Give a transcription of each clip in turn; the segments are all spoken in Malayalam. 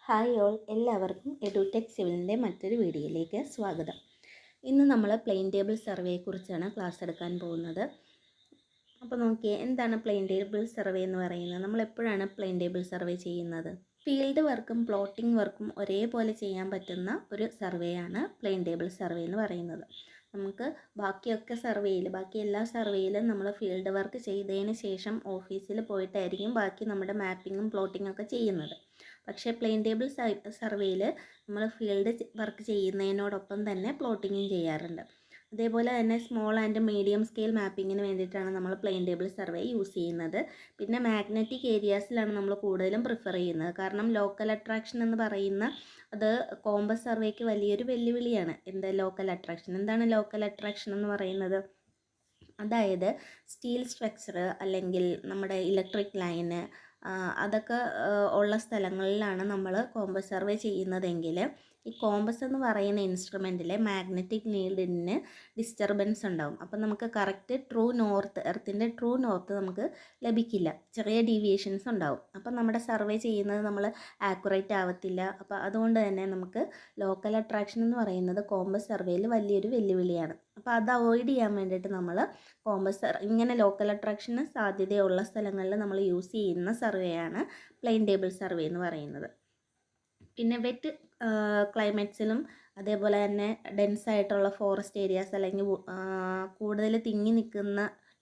ഹായ് ഓൾ, എല്ലാവർക്കും എഡ്യൂടെക് സിവിലിൻ്റെ മറ്റൊരു വീഡിയോയിലേക്ക് സ്വാഗതം. ഇന്ന് നമ്മൾ പ്ലെയിൻ ടേബിൾ സർവേയെക്കുറിച്ചാണ് ക്ലാസ് എടുക്കാൻ പോകുന്നത്. അപ്പോൾ നോക്കിയേ, എന്താണ് പ്ലെയിൻ ടേബിൾ സർവേ എന്ന് പറയുന്നത്? നമ്മൾ എപ്പോഴാണ് പ്ലെയിൻ ടേബിൾ സർവേ ചെയ്യുന്നത്? ഫീൽഡ് വർക്കും പ്ലോട്ടിംഗ് വർക്കും ഒരേപോലെ ചെയ്യാൻ പറ്റുന്ന ഒരു സർവേയാണ് പ്ലെയിൻ ടേബിൾ സർവേ എന്ന് പറയുന്നത്. നമുക്ക് ബാക്കി എല്ലാ സർവേയിലും നമ്മൾ ഫീൽഡ് വർക്ക് ചെയ്തതിന് ശേഷം ഓഫീസിൽ പോയിട്ടായിരിക്കും ബാക്കി നമ്മുടെ മാപ്പിങ്ങും പ്ലോട്ടിങ്ങും ഒക്കെ ചെയ്യുന്നത്. പക്ഷേ പ്ലെയിൻ ടേബിൾ സർവേയിൽ നമ്മൾ ഫീൽഡ് വർക്ക് ചെയ്യുന്നതിനോടൊപ്പം തന്നെ പ്ലോട്ടിങ്ങും ചെയ്യാറുണ്ട്. അതേപോലെ തന്നെ സ്മോൾ ആൻഡ് മീഡിയം സ്കെയിൽ മാപ്പിങ്ങിന് വേണ്ടിയിട്ടാണ് നമ്മൾ പ്ലെയിൻ ടേബിൾ സർവേ യൂസ് ചെയ്യുന്നത്. പിന്നെ മാഗ്നറ്റിക് ഏരിയാസിലാണ് നമ്മൾ കൂടുതലും പ്രിഫർ ചെയ്യുന്നത്. കാരണം ലോക്കൽ അട്രാക്ഷൻ എന്ന് പറയുന്ന അത് കോമ്പസ് സർവേക്ക് വലിയൊരു വെല്ലുവിളിയാണ്. ലോക്കൽ അട്രാക്ഷൻ എന്താണ്? ലോക്കൽ അട്രാക്ഷൻ എന്ന് പറയുന്നത് അതായത് സ്റ്റീൽ സ്ട്രക്ചർ അല്ലെങ്കിൽ നമ്മുടെ ഇലക്ട്രിക് ലൈന് അതൊക്കെ ഉള്ള സ്ഥലങ്ങളിലാണ് നമ്മൾ കോമ്പസ് സർവേ ചെയ്യുന്നതെങ്കിൽ ഈ കോമ്പസ് എന്ന് പറയുന്ന ഇൻസ്ട്രുമെൻറ്റിലെ മാഗ്നറ്റിക് നീഡിന് ഡിസ്റ്റർബൻസ് ഉണ്ടാവും. അപ്പം നമുക്ക് കറക്റ്റ് ട്രൂ നോർത്ത്, എർത്തിൻ്റെ ട്രൂ നോർത്ത് നമുക്ക് ലഭിക്കില്ല. ചെറിയ ഡീവിയേഷൻസ് ഉണ്ടാവും. അപ്പം നമ്മുടെ സർവേ ചെയ്യുന്നത് നമ്മൾ ആക്യുറേറ്റ് ആവത്തില്ല. അപ്പോൾ അതുകൊണ്ട് തന്നെ നമുക്ക് ലോക്കൽ അട്രാക്ഷൻ എന്ന് പറയുന്നത് കോമ്പസ് സർവേയിൽ വലിയൊരു വെല്ലുവിളിയാണ്. അപ്പോൾ അത് അവോയ്ഡ് ചെയ്യാൻ വേണ്ടിയിട്ട് നമ്മൾ ഇങ്ങനെ ലോക്കൽ അട്രാക്ഷന് സാധ്യതയുള്ള സ്ഥലങ്ങളിൽ നമ്മൾ യൂസ് ചെയ്യുന്ന സർവേയാണ് പ്ലെയിൻ ടേബിൾ സർവേ എന്ന് പറയുന്നത്. പിന്നെ വെറ്റ് ക്ലൈമറ്റ്സിലും അതേപോലെ തന്നെ ഡെൻസ് ആയിട്ടുള്ള ഫോറസ്റ്റ് ഏരിയാസ് അല്ലെങ്കിൽ കൂടുതൽ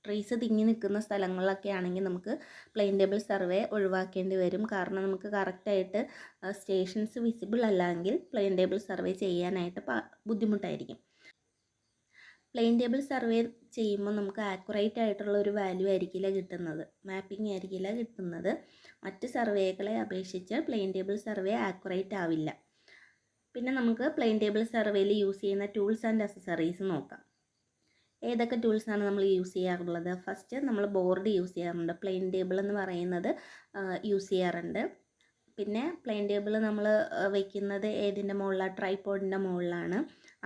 ട്രീസ് തിങ്ങി നിൽക്കുന്ന സ്ഥലങ്ങളിലൊക്കെ ആണെങ്കിൽ നമുക്ക് പ്ലെയിൻ ടേബിൾ സർവേ ഒഴിവാക്കേണ്ടി വരും. കാരണം നമുക്ക് കറക്റ്റായിട്ട് സ്റ്റേഷൻസ് വിസിബിൾ അല്ലെങ്കിൽ പ്ലെയിൻ ടേബിൾ സർവേ ചെയ്യാനായിട്ട് ബുദ്ധിമുട്ടായിരിക്കും. പ്ലെയിൻ ടേബിൾ സർവേ ചെയ്യുമ്പോൾ നമുക്ക് ആക്യുറേറ്റ് ആയിട്ടുള്ള ഒരു വാല്യൂ ആയിരിക്കില്ല കിട്ടുന്നത്, മാപ്പിംഗ് ആയിരിക്കില്ല കിട്ടുന്നത്. മറ്റ് സർവേകളെ അപേക്ഷിച്ച് പ്ലെയിൻ ടേബിൾ സർവേ ആക്യുറേറ്റ് ആവില്ല. പിന്നെ നമുക്ക് പ്ലെയിൻ ടേബിൾ സർവേയിൽ യൂസ് ചെയ്യുന്ന ടൂൾസ് ആൻഡ് അക്സസറീസ് നോക്കാം. ഏതൊക്കെ ടൂൾസാണ് നമ്മൾ യൂസ് ചെയ്യാറുള്ളത്? ഫസ്റ്റ് നമ്മൾ ബോർഡ് യൂസ് ചെയ്യാറുണ്ട്. പ്ലെയിൻ ടേബിൾ എന്ന് പറയുന്നത് യൂസ് ചെയ്യാറുണ്ട്. പിന്നെ പ്ലെയിൻ ടേബിൾ നമ്മൾ വയ്ക്കുന്നത് ഏതിൻ്റെ മുകളിലാണ്? ട്രൈപോഡിൻ്റെ മുകളിലാണ്.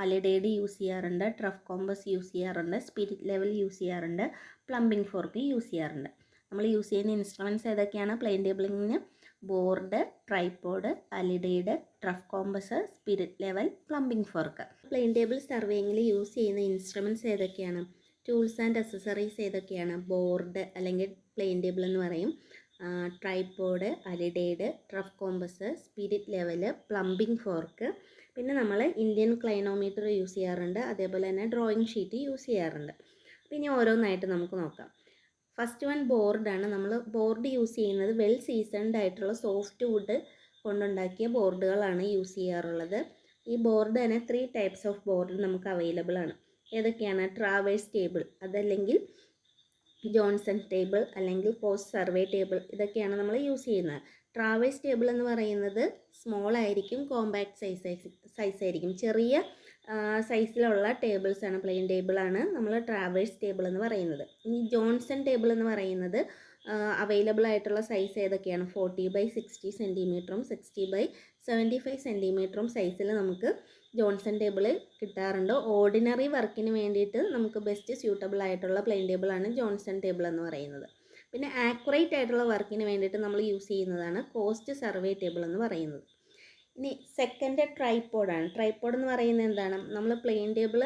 അലിഡേഡ് യൂസ് ചെയ്യാറുണ്ട്, ട്രഫ് കോമ്പസ് യൂസ് ചെയ്യാറുണ്ട്, സ്പിരിറ്റ് ലെവൽ യൂസ് ചെയ്യാറുണ്ട്, പ്ലംബിംഗ് ഫോർക്ക് യൂസ് ചെയ്യാറുണ്ട്. നമ്മൾ യൂസ് ചെയ്യുന്ന ഇൻസ്ട്രുമെൻറ്റ്സ് ഏതൊക്കെയാണ്? പ്ലെയിൻ ടേബിളിങ്ങിന് board, tripod, alidade, trough compass, spirit level, plumbing fork. Plain table സർവേയിങ്ങിൽ യൂസ് ചെയ്യുന്ന ഇൻസ്ട്രുമെൻറ്റ്സ് ഏതൊക്കെയാണ്? ടൂൾസ് ആൻഡ് അക്സസറീസ് ഏതൊക്കെയാണ്? ബോർഡ് അല്ലെങ്കിൽ പ്ലെയിൻ ടേബിൾ എന്ന് പറയും, tripod, alidade, trough compass, spirit level, plumbing fork. പിന്നെ നമ്മൾ ഇന്ത്യൻ ക്ലൈനോമീറ്റർ യൂസ് ചെയ്യാറുണ്ട്. അതേപോലെ തന്നെ ഡ്രോയിങ് ഷീറ്റ് യൂസ് ചെയ്യാറുണ്ട്. പിന്നെ ഓരോന്നായിട്ട് നമുക്ക് നോക്കാം. ഫസ്റ്റ് വൺ ബോർഡാണ്. നമ്മൾ ബോർഡ് യൂസ് ചെയ്യുന്നത് വെൽ സീസൺഡ് ആയിട്ടുള്ള സോഫ്റ്റ് വുഡ് കൊണ്ടുണ്ടാക്കിയ ബോർഡുകളാണ് യൂസ് ചെയ്യാറുള്ളത്. ഈ ബോർഡ് തന്നെ 3 ടൈപ്സ് ഓഫ് ബോർഡ് നമുക്ക് അവൈലബിൾ ആണ്. ഏതൊക്കെയാണ്? ട്രാവേഴ്സ് ടേബിൾ, അതല്ലെങ്കിൽ ജോൺസൺ ടേബിൾ, അല്ലെങ്കിൽ പോസ്റ്റ് സർവേ ടേബിൾ. ഇതൊക്കെയാണ് നമ്മൾ യൂസ് ചെയ്യുന്നത്. ട്രാവേഴ്സ് ടേബിൾ എന്ന് പറയുന്നത് സ്മോൾ ആയിരിക്കും, കോമ്പാക്ട് സൈസ് ആയിരിക്കും. ചെറിയ സൈസിലുള്ള ടേബിൾസാണ്, പ്ലെയിൻ ടേബിളാണ് നമ്മൾ ട്രാവേഴ്സ് ടേബിൾ എന്ന് പറയുന്നത്. ഇനി ജോൺസൺ ടേബിൾ എന്ന് പറയുന്നത് അവൈലബിൾ ആയിട്ടുള്ള സൈസ് ഏതൊക്കെയാണ്? 40x60 സെൻറ്റിമീറ്ററും 60x75 സെൻറ്റിമീറ്ററും സൈസിൽ നമുക്ക് ജോൺസൺ ടേബിൾ കിട്ടാറുണ്ട്. ഓർഡിനറി വർക്കിന് വേണ്ടിയിട്ട് നമുക്ക് ബെസ്റ്റ് സ്യൂട്ടബിൾ ആയിട്ടുള്ള പ്ലെയിൻ ടേബിളാണ് ജോൺസൺ ടേബിൾ എന്ന് പറയുന്നത്. പിന്നെ ആക്യുറേറ്റ് ആയിട്ടുള്ള വർക്കിന് വേണ്ടിയിട്ട് നമ്മൾ യൂസ് ചെയ്യുന്നതാണ് കോസ്റ്റ് സർവേ ടേബിൾ എന്ന് പറയുന്നത്. ഇനി സെക്കൻഡ് ട്രൈപോഡാണ്. ട്രൈപോഡ് എന്ന് പറയുന്നത് എന്താണ്? നമ്മൾ പ്ലെയിൻ ടേബിൾ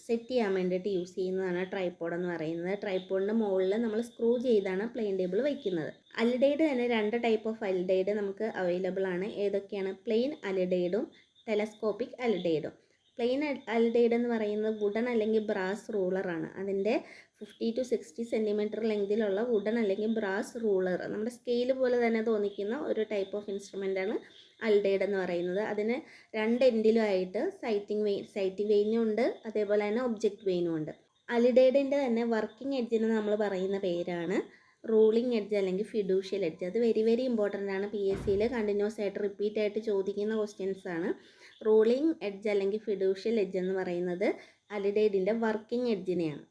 സെറ്റ് ചെയ്യാൻ വേണ്ടിയിട്ട് യൂസ് ചെയ്യുന്നതാണ് ട്രൈപോഡ് എന്ന് പറയുന്നത്. ട്രൈപോഡിൻ്റെ മുകളിൽ നമ്മൾ സ്ക്രൂ ചെയ്താണ് പ്ലെയിൻ ടേബിൾ വയ്ക്കുന്നത്. അലിഡേഡ് തന്നെ 2 ടൈപ്പ് ഓഫ് അലിഡേഡ് നമുക്ക് അവൈലബിൾ ആണ്. ഏതൊക്കെയാണ്? പ്ലെയിൻ അലിഡേഡും ടെലസ്കോപ്പിക് അലിഡേഡും. പ്ലെയിൻ അലിഡേഡ് എന്ന് പറയുന്നത് വുഡൻ അല്ലെങ്കിൽ ബ്രാസ് റൂളറാണ്. അതിൻ്റെ 50 to 60 സെൻറ്റിമീറ്റർ ലെങ്തിലുള്ള വുഡൻ അല്ലെങ്കിൽ ബ്രാസ് റൂളർ, നമ്മുടെ സ്കെയിൽ പോലെ തന്നെ തോന്നിക്കുന്ന ഒരു ടൈപ്പ് ഓഫ് ഇൻസ്ട്രുമെൻ്റാണ് അലിഡേഡ് എന്ന് പറയുന്നത്. അതിന് 2 എൻഡിലുമായിട്ട് സൈറ്റിംഗ് വെയിനും ഉണ്ട്, അതേപോലെ തന്നെ ഒബ്ജക്റ്റ് വെയിനും ഉണ്ട്. അലിഡേഡിൻ്റെ തന്നെ വർക്കിംഗ് എഡ്ജിന് നമ്മൾ പറയുന്ന പേരാണ് റൂളിംഗ് എഡ്ജ് അല്ലെങ്കിൽ ഫിഡൂഷ്യൽ എഡ്ജ്. അത് വെരി ഇമ്പോർട്ടൻ്റ് ആണ്. PSCയിൽ കണ്ടിന്യൂസ് ആയിട്ട് റിപ്പീറ്റ് ആയിട്ട് ചോദിക്കുന്ന ക്വസ്റ്റ്യൻസ് ആണ്. റൂളിംഗ് എഡ്ജ് അല്ലെങ്കിൽ ഫിഡൂഷ്യൽ എഡ്ജ് എന്ന് പറയുന്നത് അലിഡേഡിൻ്റെ വർക്കിംഗ് എഡ്ജിനെയാണ്.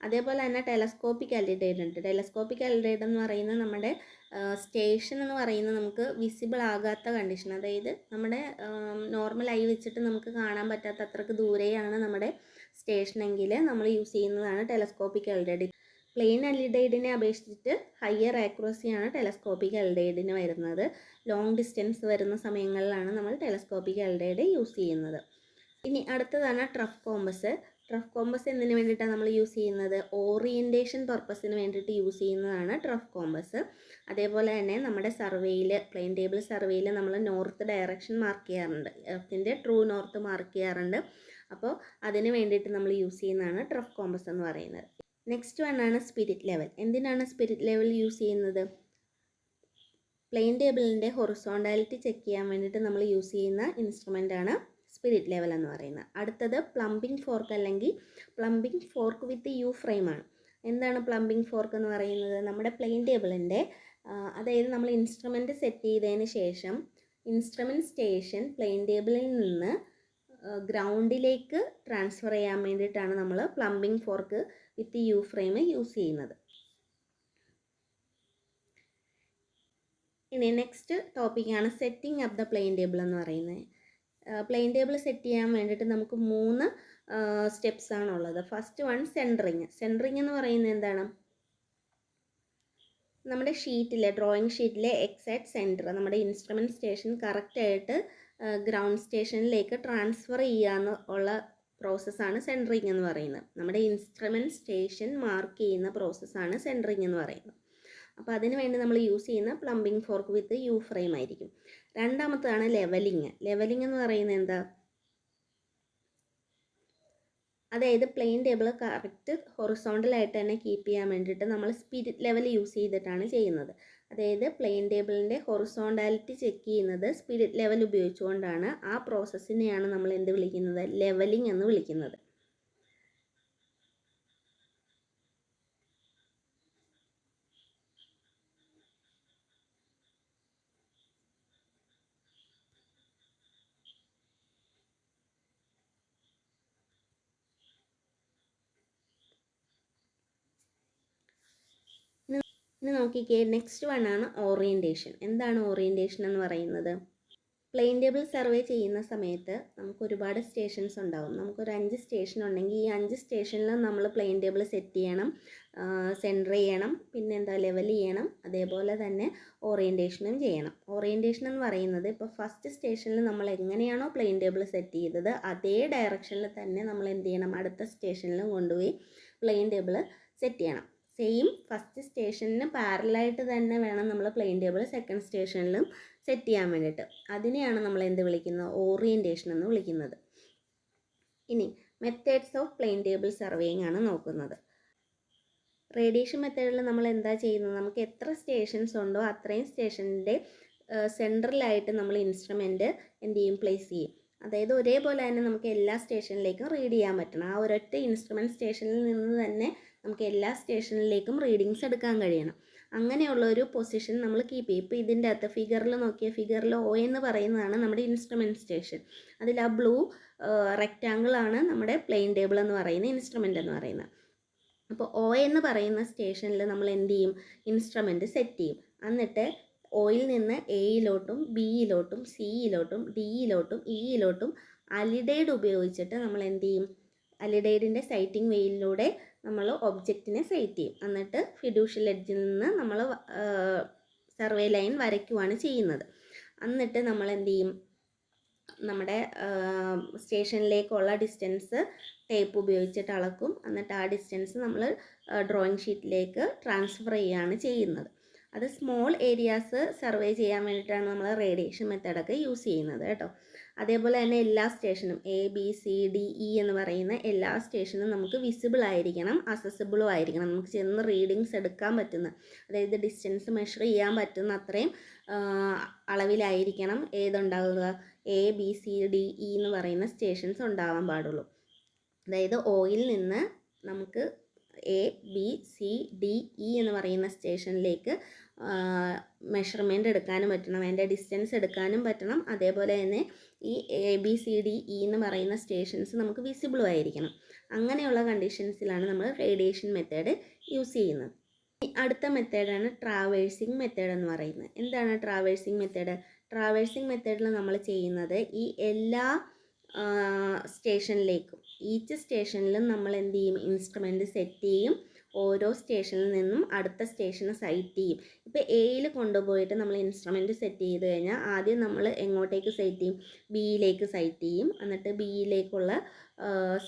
അതേപോലെ തന്നെ ടെലസ്കോപ്പിക് അലിഡേഡ് ഉണ്ട്. ടെലസ്കോപ്പിക് അലിഡേഡ് എന്ന് പറയുന്നത് നമ്മുടെ സ്റ്റേഷൻ എന്ന് പറയുന്നത് നമുക്ക് വിസിബിൾ ആകാത്ത കണ്ടീഷൻ, അതായത് നമ്മുടെ നോർമൽ ഐ വെച്ചിട്ട് നമുക്ക് കാണാൻ പറ്റാത്ത അത്രക്ക് ദൂരെയാണ് നമ്മുടെ സ്റ്റേഷനെങ്കിൽ നമ്മൾ യൂസ് ചെയ്യുന്നതാണ് ടെലസ്കോപ്പിക് അലിഡേഡ്. പ്ലെയിൻ അലിഡൈഡിനെ അപേക്ഷിച്ചിട്ട് ഹയർ ആക്യുറസിയാണ് ടെലസ്കോപ്പിക് അലിഡൈഡിന് വരുന്നത്. ലോങ് ഡിസ്റ്റൻസ് വരുന്ന സമയങ്ങളിലാണ് നമ്മൾ ടെലസ്കോപ്പിക് അലിഡൈഡ് യൂസ് ചെയ്യുന്നത്. ഇനി അടുത്തതാണ് ട്രഫ് കോമ്പസ്. ട്രഫ് കോമ്പസ് എന്തിനു വേണ്ടിയിട്ടാണ് നമ്മൾ യൂസ് ചെയ്യുന്നത്? ഓറിയൻറ്റേഷൻ പർപ്പസിന് വേണ്ടിയിട്ട് യൂസ് ചെയ്യുന്നതാണ് ട്രഫ് കോമ്പസ്. അതേപോലെ തന്നെ നമ്മുടെ സർവേയിൽ, പ്ലെയിൻ ടേബിൾ സർവേയിൽ നമ്മൾ നോർത്ത് ഡയറക്ഷൻ മാർക്ക് ചെയ്യാറുണ്ട്, എർത്തിൻ്റെ ട്രൂ നോർത്ത് മാർക്ക് ചെയ്യാറുണ്ട്. അപ്പോൾ അതിന് വേണ്ടിയിട്ട് നമ്മൾ യൂസ് ചെയ്യുന്നതാണ് ട്രഫ് കോമ്പസ് എന്ന് പറയുന്നത്. നെക്സ്റ്റ് വണ്ണാണ് സ്പിരിറ്റ് ലെവൽ. എന്തിനാണ് സ്പിരിറ്റ് ലെവൽ യൂസ് ചെയ്യുന്നത്? പ്ലെയിൻ ടേബിളിൻ്റെ ഹൊറിസോണ്ടാലിറ്റി ചെക്ക് ചെയ്യാൻ വേണ്ടിയിട്ട് നമ്മൾ യൂസ് ചെയ്യുന്ന ഇൻസ്ട്രുമെൻ്റ് ആണ് സ്പിരിറ്റ് ലെവൽ എന്ന് പറയുന്നത്. അടുത്തത് പ്ലംബിംഗ് ഫോർക്ക് അല്ലെങ്കിൽ പ്ലംബിംഗ് ഫോർക്ക് വിത്ത് യു ഫ്രെയിമാണ്. എന്താണ് പ്ലംബിംഗ് ഫോർക്ക് എന്ന് പറയുന്നത്? നമ്മുടെ പ്ലെയിൻ ടേബിളിൻ്റെ അതായത് നമ്മൾ ഇൻസ്ട്രുമെൻറ്റ് സെറ്റ് ചെയ്തതിന് ശേഷം ഇൻസ്ട്രുമെൻറ്റ് സ്റ്റേഷൻ പ്ലെയിൻ ടേബിളിൽ നിന്ന് ഗ്രൗണ്ടിലേക്ക് ട്രാൻസ്ഫർ ചെയ്യാൻ വേണ്ടിയിട്ടാണ് നമ്മൾ plumbing fork with you frame use ചെയ്യുന്നത്. ഇനി നെക്സ്റ്റ് ടോപ്പിക്കാണ് setting up the plain table എന്ന് പറയുന്നത്. പ്ലെയിൻ ടേബിൾ സെറ്റ് ചെയ്യാൻ വേണ്ടിയിട്ട് നമുക്ക് 3 സ്റ്റെപ്സ് ആണുള്ളത്. First one centring. സെൻറ്ററിങ് എന്ന് പറയുന്നത് എന്താണ്? നമ്മുടെ ഷീറ്റിലെ, ഡ്രോയിങ് ഷീറ്റിലെ എക്സാക്ട് സെൻറ്റർ നമ്മുടെ ഇൻസ്ട്രുമെൻറ്റ് സ്റ്റേഷൻ കറക്റ്റായിട്ട് ഗ്രൗണ്ട് സ്റ്റേഷനിലേക്ക് ട്രാൻസ്ഫർ ചെയ്യാന്ന് ഉള്ള പ്രോസസ്സാണ് സെൻറ്ററിങ് എന്ന് പറയുന്നത്. നമ്മുടെ ഇൻസ്ട്രുമെൻറ്റ് സ്റ്റേഷൻ മാർക്ക് ചെയ്യുന്ന പ്രോസസ്സാണ് സെൻറ്ററിങ് എന്ന് പറയുന്നത്. അപ്പോൾ അതിന് വേണ്ടി നമ്മൾ യൂസ് ചെയ്യുന്ന plumbing fork with you frame ആയിരിക്കും. രണ്ടാമത്തതാണ് ലെവലിങ്. ലെവലിംഗ് എന്ന് പറയുന്നത് എന്താ? അതായത് പ്ലെയിൻ ടേബിൾ കറക്റ്റ് ഹൊറിസോണ്ടലായിട്ട് തന്നെ കീപ്പ് ചെയ്യാൻ വേണ്ടിയിട്ട് നമ്മൾ സ്പിരിറ്റ് ലെവൽ യൂസ് ചെയ്തിട്ടാണ് ചെയ്യുന്നത്. അതായത് പ്ലെയിൻ ടേബിളിൻ്റെ ഹൊറിസോണ്ടാലിറ്റി ചെക്ക് ചെയ്യുന്നത് സ്പിരിറ്റ് ലെവൽ ഉപയോഗിച്ചുകൊണ്ടാണ്. ആ പ്രോസസ്സിനെയാണ് നമ്മൾ എന്ത് വിളിക്കുന്നത്? ലെവലിംഗ് എന്ന് വിളിക്കുന്നത്. ഇനി നോക്കിക്കേ, നെക്സ്റ്റ് വൺ ആണ് ഓറിയൻറ്റേഷൻ. എന്താണ് ഓറിയൻറ്റേഷൻ എന്ന് പറയുന്നത്? പ്ലെയിൻ ടേബിൾ സർവേ ചെയ്യുന്ന സമയത്ത് നമുക്ക് ഒരുപാട് സ്റ്റേഷൻസ് ഉണ്ടാവും. നമുക്കൊരു 5 സ്റ്റേഷൻ ഉണ്ടെങ്കിൽ ഈ 5 സ്റ്റേഷനിലും നമ്മൾ പ്ലെയിൻ ടേബിൾ സെറ്റ് ചെയ്യണം, സെൻറ്റർ ചെയ്യണം, പിന്നെ എന്താ ലെവൽ ചെയ്യണം, അതേപോലെ തന്നെ ഓറിയൻറ്റേഷനും ചെയ്യണം. ഓറിയൻറ്റേഷൻ എന്ന് പറയുന്നത് ഇപ്പോൾ ഫസ്റ്റ് സ്റ്റേഷനിൽ നമ്മൾ എങ്ങനെയാണോ പ്ലെയിൻ ടേബിൾ സെറ്റ് ചെയ്തത് അതേ ഡയറക്ഷനിൽ തന്നെ നമ്മൾ എന്ത് ചെയ്യണം? അടുത്ത സ്റ്റേഷനിലും കൊണ്ടുപോയി പ്ലെയിൻ ടേബിൾ സെറ്റ് ചെയ്യണം. സെയിം ഫസ്റ്റ് സ്റ്റേഷനിന് പാരലായിട്ട് തന്നെ വേണം നമ്മൾ പ്ലെയിൻ ടേബിൾ സെക്കൻഡ് സ്റ്റേഷനിലും സെറ്റ് ചെയ്യാൻ വേണ്ടിയിട്ട്. അതിനെയാണ് നമ്മൾ എന്ത് വിളിക്കുന്നത്? ഓറിയൻറ്റേഷൻ എന്ന് വിളിക്കുന്നത്. ഇനി methods of plane table surveying ആണ് നോക്കുന്നത്. റേഡിയേഷൻ മെത്തേഡിൽ നമ്മൾ എന്താ ചെയ്യുന്നത്? നമുക്ക് എത്ര സ്റ്റേഷൻസ് ഉണ്ടോ അത്രയും സ്റ്റേഷൻ്റെ സെൻട്രലായിട്ട് നമ്മൾ ഇൻസ്ട്രുമെൻറ്റ് എന്ത് ചെയ്യും? പ്ലേസ് ചെയ്യും. അതായത് ഒരേപോലെ തന്നെ നമുക്ക് എല്ലാ സ്റ്റേഷനിലേക്കും റീഡ് ചെയ്യാൻ പറ്റണം. ആ ഒരൊറ്റ ഇൻസ്ട്രുമെൻറ്റ് സ്റ്റേഷനിൽ നിന്ന് തന്നെ നമുക്ക് എല്ലാ സ്റ്റേഷനിലേക്കും റീഡിങ്സ് എടുക്കാൻ കഴിയണം. അങ്ങനെയുള്ള ഒരു പൊസിഷൻ നമ്മൾ കീപ്പ് ചെയ്യും. ഇപ്പോൾ ഇതിൻ്റെ അകത്ത് ഫിഗറിൽ നോക്കിയ ഫിഗറിൽ ഒ എന്ന് പറയുന്നതാണ് നമ്മുടെ ഇൻസ്ട്രുമെൻറ്റ് സ്റ്റേഷൻ. അതിൽ ആ ബ്ലൂ റെക്റ്റാങ്കിൾ ആണ് നമ്മുടെ പ്ലെയിൻ ടേബിൾ എന്ന് പറയുന്ന ഇൻസ്ട്രുമെൻ്റ് എന്ന് പറയുന്നത്. അപ്പോൾ ഒ എന്ന് പറയുന്ന സ്റ്റേഷനിൽ നമ്മൾ എന്ത് ചെയ്യും? ഇൻസ്ട്രുമെൻറ്റ് സെറ്റ് ചെയ്യും. എന്നിട്ട് ഒയിൽ നിന്ന് എയിലോട്ടും ബിയിലോട്ടും സിയിലോട്ടും ഡിയിലോട്ടും ഇയിലോട്ടും അലിഡൈഡ് ഉപയോഗിച്ചിട്ട് നമ്മൾ എന്ത് ചെയ്യും? അലിഡൈഡിൻ്റെ സൈറ്റിംഗ് വെയിലിലൂടെ നമ്മൾ ഒബ്ജക്റ്റിനെ സെറ്റ് ചെയ്യും. എന്നിട്ട് ഫിഡ്യൂഷ്യൽ എഡ്ജിൽ നിന്ന് നമ്മൾ സർവേ ലൈൻ വരയ്ക്കുവാണ് ചെയ്യുന്നത്. എന്നിട്ട് നമ്മൾ എന്ത് ചെയ്യും? നമ്മുടെ സ്റ്റേഷനിലേക്കുള്ള ഡിസ്റ്റൻസ് ടേപ്പ് ഉപയോഗിച്ചിട്ട് അളക്കും. എന്നിട്ട് ആ ഡിസ്റ്റൻസ് നമ്മൾ ഡ്രോയിങ് ഷീറ്റിലേക്ക് ട്രാൻസ്ഫർ ചെയ്യുകയാണ് ചെയ്യുന്നത്. അത് സ്മോൾ ഏരിയാസ് സർവേ ചെയ്യാൻ വേണ്ടിയിട്ടാണ് നമ്മൾ റേഡിയേഷൻ മെത്തേഡൊക്കെ യൂസ് ചെയ്യുന്നത് കേട്ടോ. അതേപോലെ തന്നെ എല്ലാ സ്റ്റേഷനും ABCDE എന്ന് പറയുന്ന എല്ലാ സ്റ്റേഷനും നമുക്ക് വിസിബിൾ ആയിരിക്കണം, അസസിബിളും ആയിരിക്കണം. നമുക്ക് ചെന്ന് റീഡിങ്സ് എടുക്കാൻ പറ്റുന്ന, അതായത് ഡിസ്റ്റൻസ് മെഷർ ചെയ്യാൻ പറ്റുന്ന അത്രയും അളവിലായിരിക്കണം ഏതുണ്ടാവുക? ABCDE എന്ന് പറയുന്ന സ്റ്റേഷൻസ് ഉണ്ടാവാൻ പാടുള്ളൂ. അതായത് ഓയിൽ നിന്ന് നമുക്ക് ABCDE എന്ന് പറയുന്ന സ്റ്റേഷനിലേക്ക് മെഷർമെൻ്റ് എടുക്കാനും പറ്റണം, അതിൻ്റെ ഡിസ്റ്റൻസ് എടുക്കാനും പറ്റണം. അതേപോലെ തന്നെ ഈ ABCDE എന്ന് പറയുന്ന സ്റ്റേഷൻസ് നമുക്ക് വിസിബിളും ആയിരിക്കണം. അങ്ങനെയുള്ള കണ്ടീഷൻസിലാണ് നമ്മൾ റേഡിയേഷൻ മെത്തേഡ് യൂസ് ചെയ്യുന്നത്. അടുത്ത മെത്തേഡാണ് ട്രാവേഴ്സിങ് മെത്തേഡ് എന്ന് പറയുന്നത്. എന്താണ് ട്രാവേഴ്സിങ് മെത്തേഡ്? ട്രാവേഴ്സിങ് മെത്തേഡിൽ നമ്മൾ ചെയ്യുന്നത് ഈ എല്ലാ സ്റ്റേഷനിലേക്കും, ഈച്ച് സ്റ്റേഷനിലും നമ്മൾ എന്ത് ചെയ്യും? ഇൻസ്ട്രുമെൻറ്റ് സെറ്റ് ചെയ്യും. ഓരോ സ്റ്റേഷനിൽ നിന്നും അടുത്ത സ്റ്റേഷന് സൈറ്റ് ചെയ്യും. ഇപ്പോൾ എയിൽ കൊണ്ടുപോയിട്ട് നമ്മൾ ഇൻസ്ട്രുമെൻറ്റ് സെറ്റ് ചെയ്ത് കഴിഞ്ഞാൽ ആദ്യം നമ്മൾ എങ്ങോട്ടേക്ക് സൈറ്റ് ചെയ്യും? ബിയിലേക്ക് സൈറ്റ് ചെയ്യും. എന്നിട്ട് ബിയിലേക്കുള്ള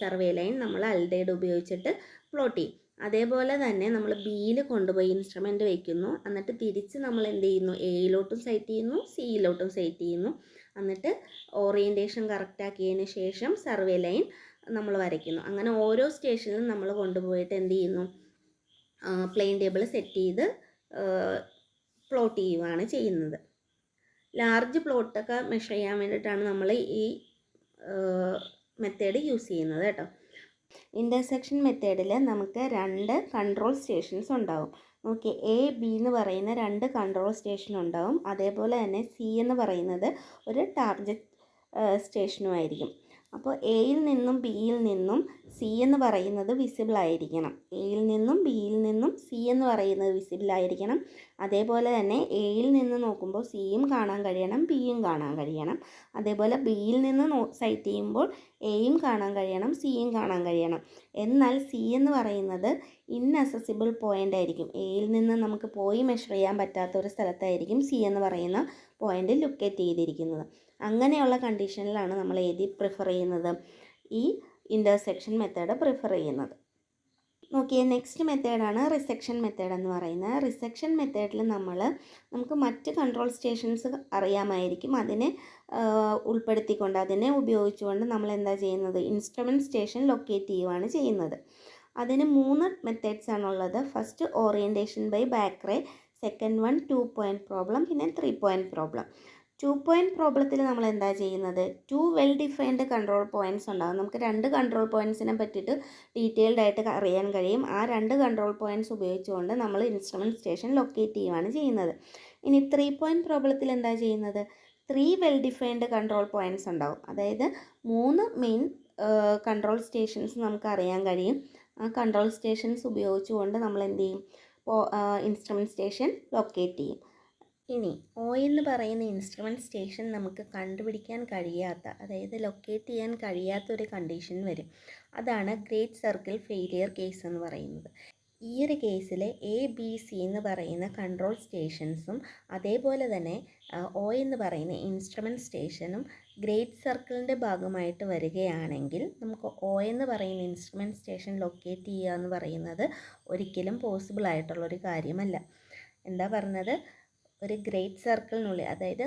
സർവേ ലൈൻ നമ്മൾ അൽഡേഡ് ഉപയോഗിച്ചിട്ട് പ്ലോട്ട് ചെയ്യും. അതേപോലെ തന്നെ നമ്മൾ ബിയിൽ കൊണ്ടുപോയി ഇൻസ്ട്രുമെൻറ്റ് വയ്ക്കുന്നു. എന്നിട്ട് തിരിച്ച് നമ്മൾ എന്ത് ചെയ്യുന്നു? എയിലോട്ടും സൈറ്റ് ചെയ്യുന്നു, സിയിലോട്ടും സൈറ്റ് ചെയ്യുന്നു. എന്നിട്ട് ഓറിയൻറ്റേഷൻ കറക്റ്റാക്കിയതിന് ശേഷം സർവേ ലൈൻ നമ്മൾ വരയ്ക്കുന്നു. അങ്ങനെ ഓരോ സ്റ്റേഷനിലും നമ്മൾ കൊണ്ടുപോയിട്ട് എന്ത് ചെയ്യുന്നു? പ്ലെയിൻ ടേബിൾ സെറ്റ് ചെയ്ത് പ്ലോട്ട് ചെയ്യുകയാണ് ചെയ്യുന്നത്. ലാർജ് പ്ലോട്ടൊക്കെ മെഷർ ചെയ്യാൻ വേണ്ടിയിട്ടാണ് നമ്മൾ ഈ മെത്തേഡ് യൂസ് ചെയ്യുന്നത് കേട്ടോ. ഇൻ്റർസെക്ഷൻ മെത്തേഡിൽ നമുക്ക് 2 കൺട്രോൾ സ്റ്റേഷൻസ് ഉണ്ടാവും. നോക്കി, എ ബി എന്ന് പറയുന്ന 2 കൺട്രോൾ സ്റ്റേഷൻ ഉണ്ടാവും. അതേപോലെ തന്നെ സി എന്ന് പറയുന്നത് ഒരു ടാർഗറ്റ് സ്റ്റേഷനുമായിരിക്കും. അപ്പോൾ എയിൽ നിന്നും ബിയിൽ നിന്നും സി എന്ന് പറയുന്നത് വിസിബിൾ ആയിരിക്കണം. എയിൽ നിന്നും ബിയിൽ നിന്നും സി എന്ന് പറയുന്നത് വിസിബിൾ ആയിരിക്കണം. അതേപോലെ തന്നെ എയിൽ നിന്ന് നോക്കുമ്പോൾ സിയും കാണാൻ കഴിയണം, ബിയും കാണാൻ കഴിയണം. അതേപോലെ ബിയിൽ നിന്ന് സൈറ്റ് ചെയ്യുമ്പോൾ എയും കാണാൻ കഴിയണം, സിയും കാണാൻ കഴിയണം. എന്നാൽ സി എന്ന് പറയുന്നത് ഇൻഅക്സസിബിൾ പോയിൻ്റ് ആയിരിക്കും. എയിൽ നിന്ന് നമുക്ക് പോയി മെഷർ ചെയ്യാൻ പറ്റാത്ത ഒരു സ്ഥലത്തായിരിക്കും സി എന്ന് പറയുന്ന പോയിൻ്റ് ലൊക്കേറ്റ് ചെയ്തിരിക്കുന്നത്. അങ്ങനെയുള്ള കണ്ടീഷനിലാണ് നമ്മൾ ഏത് പ്രിഫർ ചെയ്യുന്നത്? ഈ ഇൻ്റർസെക്ഷൻ മെത്തേഡ് പ്രിഫർ ചെയ്യുന്നത്. നോക്കിയേ, നെക്സ്റ്റ് മെത്തേഡാണ് റിസെക്ഷൻ മെത്തേഡ് എന്ന് പറയുന്നത്. റിസെക്ഷൻ മെത്തേഡിൽ നമുക്ക് മറ്റ് കൺട്രോൾ സ്റ്റേഷൻസ് അറിയാമായിരിക്കും. അതിനെ ഉൾപ്പെടുത്തിക്കൊണ്ട് അതിനെ ഉപയോഗിച്ചുകൊണ്ട് നമ്മൾ എന്താ ചെയ്യുന്നത്? ഇൻസ്ട്രുമെൻറ്റ് സ്റ്റേഷൻ ലൊക്കേറ്റ് ചെയ്യുകയാണ് ചെയ്യുന്നത്. അതിന് 3 മെത്തേഡ്സ് ആണുള്ളത്. First orientation by back ray, second one 2 point problem, പിന്നെ 3 പോയിൻറ്റ് പ്രോബ്ലം. 2 പോയിൻറ്റ് പ്രോബ്ലത്തിൽ നമ്മൾ എന്താ ചെയ്യുന്നത്? 2 വെൽ ഡിഫൈൻഡ് കൺട്രോൾ പോയിൻറ്റ്സ് ഉണ്ടാകും. നമുക്ക് 2 കൺട്രോൾ പോയിൻറ്റ്സിനെ പറ്റിയിട്ട് ഡീറ്റെയിൽഡ് ആയിട്ട് അറിയാൻ കഴിയും. ആ 2 കൺട്രോൾ പോയിൻറ്റ്സ് ഉപയോഗിച്ചുകൊണ്ട് നമ്മൾ ഇൻസ്ട്രുമെൻറ്റ് സ്റ്റേഷൻ ലൊക്കേറ്റ് ചെയ്യുകയാണ് ചെയ്യുന്നത്. ഇനി 3 പോയിൻറ്റ് പ്രോബ്ലത്തിൽ എന്താ ചെയ്യുന്നത്? 3 വെൽ ഡിഫൈൻഡ് കൺട്രോൾ പോയിൻറ്റ്സ് ഉണ്ടാകും. അതായത് 3 മെയിൻ കൺട്രോൾ സ്റ്റേഷൻസ് നമുക്ക് അറിയാൻ കഴിയും. ആ കൺട്രോൾ സ്റ്റേഷൻസ് ഉപയോഗിച്ചുകൊണ്ട് നമ്മൾ എന്ത് ചെയ്യും? ഇൻസ്ട്രുമെൻറ്റ് സ്റ്റേഷൻ ലൊക്കേറ്റ് ചെയ്യും. ഇനി ഒ എന്ന് പറയുന്ന ഇൻസ്ട്രുമെൻറ്റ് സ്റ്റേഷൻ നമുക്ക് കണ്ടുപിടിക്കാൻ കഴിയാത്ത, അതായത് ലൊക്കേറ്റ് ചെയ്യാൻ കഴിയാത്തൊരു കണ്ടീഷൻ വരും. അതാണ് ഗ്രേറ്റ് സർക്കിൾ ഫെയിലിയർ കേസ് എന്ന് പറയുന്നത്. ഈ ഒരു കേസിൽ എ ബി സി എന്ന് പറയുന്ന കൺട്രോൾ സ്റ്റേഷൻസും അതേപോലെ തന്നെ ഒ എന്ന് പറയുന്ന ഇൻസ്ട്രുമെൻറ്റ് സ്റ്റേഷനും ഗ്രേറ്റ് സർക്കിളിൻ്റെ ഭാഗമായിട്ട് വരികയാണെങ്കിൽ നമുക്ക് ഒ എന്ന് പറയുന്ന ഇൻസ്ട്രുമെൻറ്റ് സ്റ്റേഷൻ ലൊക്കേറ്റ് ചെയ്യുക എന്ന് പറയുന്നത് ഒരിക്കലും പോസിബിൾ ആയിട്ടുള്ളൊരു കാര്യമല്ല. എന്താ പറഞ്ഞത്? ഒരു ഗ്രേറ്റ് സർക്കിളിനുള്ളിൽ, അതായത്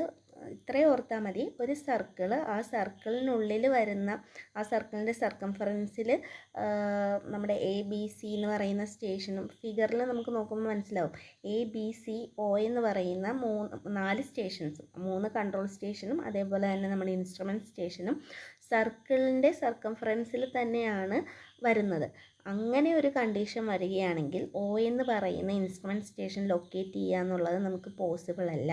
ഇത്രയും ഓർത്താൽ മതി, ഒരു സർക്കിൾ, ആ സർക്കിളിനുള്ളിൽ വരുന്ന ആ സർക്കിളിൻ്റെ സർക്കംഫറൻസിൽ നമ്മുടെ എ ബി സി എന്ന് പറയുന്ന സ്റ്റേഷനും ഫിഗറിൽ നമുക്ക് നോക്കുമ്പോൾ മനസ്സിലാവും. എ ബി സി ഒ എന്ന് പറയുന്ന 4 സ്റ്റേഷൻസും 3 കൺട്രോൾ സ്റ്റേഷനും അതേപോലെ തന്നെ നമ്മുടെ ഇൻസ്ട്രുമെൻറ്റ് സ്റ്റേഷനും സർക്കിളിൻ്റെ സർക്കംഫറൻസിൽ തന്നെയാണ് വരുന്നത്. അങ്ങനെ ഒരു കണ്ടീഷൻ വരികയാണെങ്കിൽ ഒ എന്ന് പറയുന്ന ഇൻസ്ട്രുമെൻറ്റ് സ്റ്റേഷൻ ലൊക്കേറ്റ് ചെയ്യുക എന്നുള്ളത് നമുക്ക് പോസിബിൾ അല്ല.